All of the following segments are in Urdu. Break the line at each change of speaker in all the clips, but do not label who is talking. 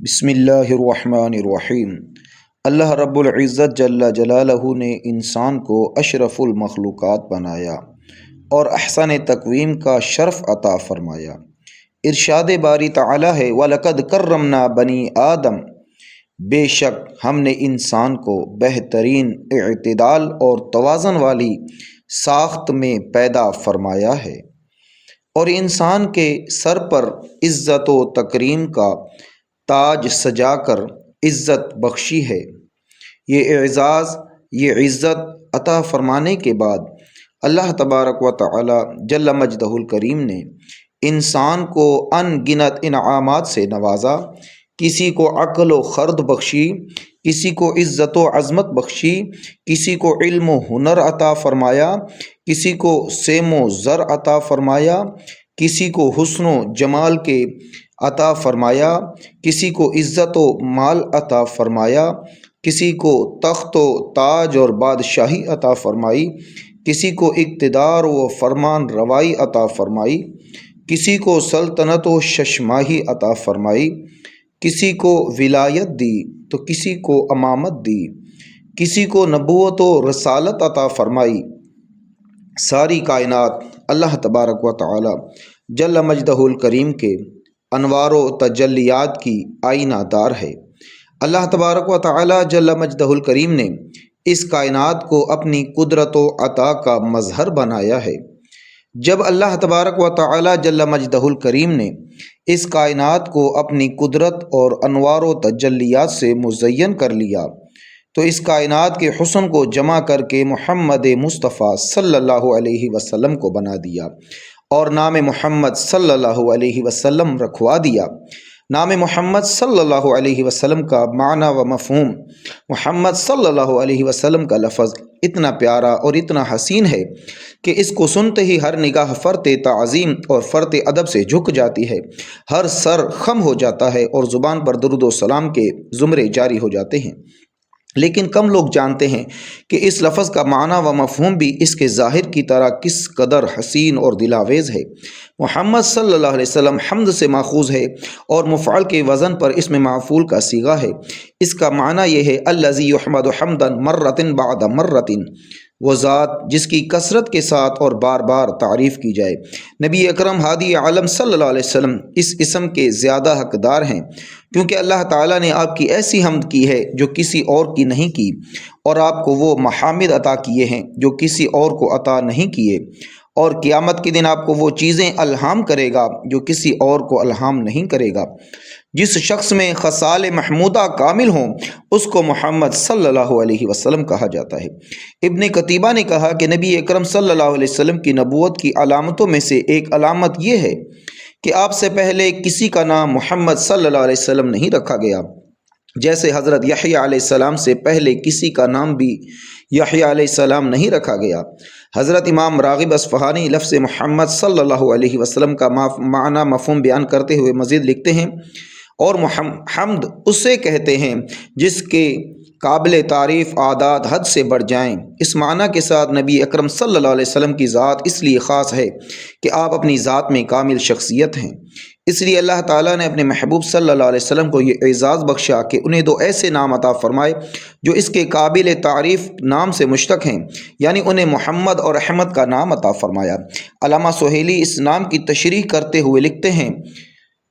بسم اللہ الرحمن الرحیم۔ اللہ رب العزت جل جلالہ نے انسان کو اشرف المخلوقات بنایا اور احسن تقویم کا شرف عطا فرمایا۔ ارشاد باری تعالی ہے وَلَقَدْ كَرَّمْنَا بَنِي آدم، بے شک ہم نے انسان کو بہترین اعتدال اور توازن والی ساخت میں پیدا فرمایا ہے، اور انسان کے سر پر عزت و تکریم کا تاج سجا کر عزت بخشی ہے۔ یہ اعزاز، یہ عزت عطا فرمانے کے بعد اللہ تبارک و تعالی جل مجدہ الکریم نے انسان کو ان گنت انعامات سے نوازا۔ کسی کو عقل و خرد بخشی، کسی کو عزت و عظمت بخشی، کسی کو علم و ہنر عطا فرمایا، کسی کو سیم و زر عطا فرمایا، کسی کو حسن و جمال کے عطا فرمایا، کسی کو عزت و مال عطا فرمایا، کسی کو تخت و تاج اور بادشاہی عطا فرمائی، کسی کو اقتدار و فرمان روائی عطا فرمائی، کسی کو سلطنت و ششماہی عطا فرمائی، کسی کو ولایت دی تو کسی کو امامت دی، کسی کو نبوت و رسالت عطا فرمائی۔ ساری کائنات اللہ تبارک و تعالی جل مجدہ الکریم کے انوار و تجلیات کی آئینہ دار ہے۔ اللہ تبارک و تعالی جل مجدہ الکریم نے اس کائنات کو اپنی قدرت و عطا کا مظہر بنایا ہے۔ جب اللہ تبارک و تعالی جل مجدہ الکریم نے اس کائنات کو اپنی قدرت اور انوار و تجلیات سے مزین کر لیا تو اس کائنات کے حسن کو جمع کر کے محمد مصطفیٰ صلی اللہ علیہ وسلم کو بنا دیا اور نام محمد صلی اللہ علیہ وسلم رکھوا دیا۔ نام محمد صلی اللہ علیہ وسلم کا معنی و مفہوم، محمد صلی اللہ علیہ وسلم کا لفظ اتنا پیارا اور اتنا حسین ہے کہ اس کو سنتے ہی ہر نگاہ فرط تعظیم اور فرط ادب سے جھک جاتی ہے، ہر سر خم ہو جاتا ہے اور زبان پر درود و سلام کے زمرے جاری ہو جاتے ہیں۔ لیکن کم لوگ جانتے ہیں کہ اس لفظ کا معنی و مفہوم بھی اس کے ظاہر کی طرح کس قدر حسین اور دلاویز ہے۔ محمد صلی اللہ علیہ وسلم حمد سے ماخوذ ہے اور مفعول کے وزن پر اسم معفول کا صیغہ ہے۔ اس کا معنی یہ ہے الذی یحمد حمدا مرۃ بعد مرۃ، وہ ذات جس کی کثرت کے ساتھ اور بار بار تعریف کی جائے۔ نبی اکرم ہادی عالم صلی اللہ علیہ وسلم اس اسم کے زیادہ حقدار ہیں، کیونکہ اللہ تعالیٰ نے آپ کی ایسی حمد کی ہے جو کسی اور کی نہیں کی، اور آپ کو وہ محامد عطا کیے ہیں جو کسی اور کو عطا نہیں کیے، اور قیامت کے دن آپ کو وہ چیزیں الہام کرے گا جو کسی اور کو الہام نہیں کرے گا۔ جس شخص میں خصال محمودہ کامل ہوں اس کو محمد صلی اللہ علیہ وسلم کہا جاتا ہے۔ ابن قتیبہ نے کہا کہ نبی اکرم صلی اللہ علیہ وسلم کی نبوت کی علامتوں میں سے ایک علامت یہ ہے کہ آپ سے پہلے کسی کا نام محمد صلی اللہ علیہ وسلم نہیں رکھا گیا، جیسے حضرت یحییٰ علیہ السلام سے پہلے کسی کا نام بھی یحییٰ علیہ السلام نہیں رکھا گیا۔ حضرت امام راغب اصفہانی لفظ محمد صلی اللہ علیہ وسلم کا معنی مفہوم بیان کرتے ہوئے مزید لکھتے ہیں، اور حمد اسے کہتے ہیں جس کے قابل تعریف اعداد حد سے بڑھ جائیں۔ اس معنی کے ساتھ نبی اکرم صلی اللہ علیہ وسلم کی ذات اس لیے خاص ہے کہ آپ اپنی ذات میں کامل شخصیت ہیں، اس لیے اللہ تعالیٰ نے اپنے محبوب صلی اللہ علیہ وسلم کو یہ اعزاز بخشا کہ انہیں دو ایسے نام عطا فرمائے جو اس کے قابل تعریف نام سے مشتق ہیں، یعنی انہیں محمد اور احمد کا نام عطا فرمایا۔ علامہ سہیلی اس نام کی تشریح کرتے ہوئے لکھتے ہیں،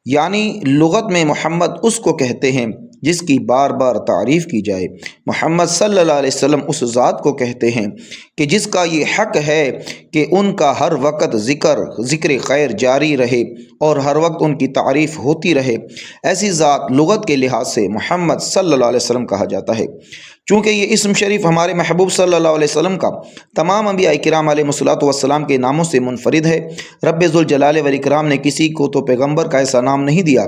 یعنی لغت میں محمد اس کو کہتے ہیں جس کی بار بار تعریف کی جائے، محمد صلی اللہ علیہ وسلم اس ذات کو کہتے ہیں کہ جس کا یہ حق ہے کہ ان کا ہر وقت ذکر خیر جاری رہے اور ہر وقت ان کی تعریف ہوتی رہے۔ ایسی ذات لغت کے لحاظ سے محمد صلی اللہ علیہ وسلم کہا جاتا ہے۔ چونکہ یہ اسم شریف ہمارے محبوب صلی اللہ علیہ وسلم کا تمام انبیاء کرام علیہ الصلوۃ والسلام کے ناموں سے منفرد ہے۔ رب ذوالجلال والاکرام نے کسی کو تو پیغمبر کا ایسا نام نہیں دیا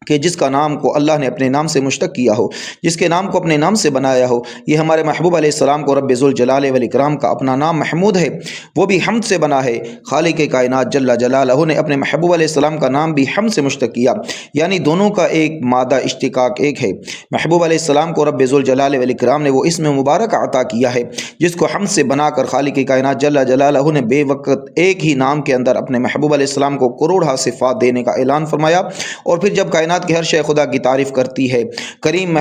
کہ جس کا نام کو اللہ نے اپنے نام سے مشتق کیا ہو، جس کے نام کو اپنے نام سے بنایا ہو۔ یہ ہمارے محبوب علیہ السلام کو رب ذوالجلال والاکرام کا اپنا نام محمود ہے، وہ بھی حمد سے بنا ہے۔ خالق کائنات جل جلالہ نے اپنے محبوب علیہ السلام کا نام بھی حمد سے مشتق کیا، یعنی دونوں کا ایک مادہ اشتقاق ایک ہے۔ محبوب علیہ السلام کو رب ذوالجلال والاکرام نے وہ اسم مبارک عطا کیا ہے جس کو حمد سے بنا کر خالق کائنات جل جلالہ نے بے وقت ایک ہی نام کے اندر اپنے محبوب علیہ السلام کو کروڑہ صفات دینے کا اعلان فرمایا، اور پھر جب کائنات کائنات کی ہر شے خدا کی تعریف کرتی ہے۔ کریم